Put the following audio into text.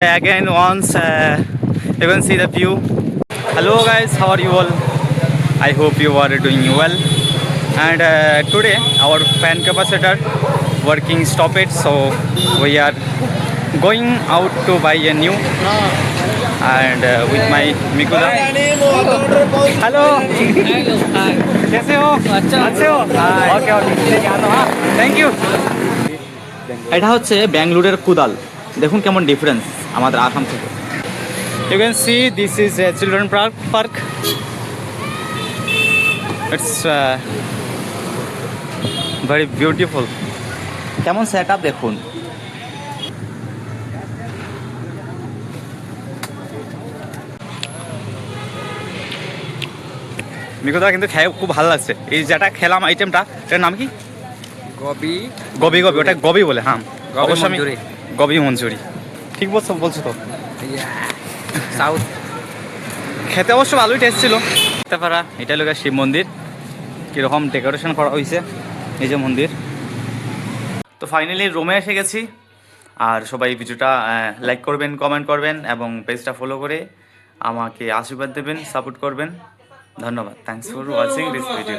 Again once you can see the view. Hello guys, how are you all? I hope you are doing well. And today our fan capacitor working stoppage, so we are going out to buy a new and with my Mikuda. Hello. कैसे हो? अच्छे हो? Okay okay. ठीक है, हाँ. Thank you. এটা হচ্ছে ব্যাঙ্গালোরের কুদাল। দেখুন কেমন ডিফারেন্স আমাদের আসাম থেকে। You can see this is a children park. It's very beautiful. কেমন সেট আপ দেখুন। মিকুদা কিন্তু খেয়ে খুব ভালো লাগছে। এই যেটা খেলাম আইটেমটা, এটার নাম কি? গবি গবি গবি, ওটা গবি বলে। হ্যাঁ গবি অবশ্যই আমি মঞ্চুরি। গবি মঞ্চুরি ঠিক বলছো তো। সাউথ খেতে অবশ্য ভালোই টেস্ট ছিল। দেখতে পারা এটা লোকের শিব মন্দির, কীরকম ডেকোরেশন করা হয়েছে। এই যে মন্দির। তো ফাইনালি রুমে এসে গেছি। আর সবাই ভিডিওটা লাইক করবেন, কমেন্ট করবেন এবং পেজটা ফলো করে আমাকে আশীর্বাদ দেবেন, সাপোর্ট করবেন। ধন্যবাদ। Thanks for watching this video.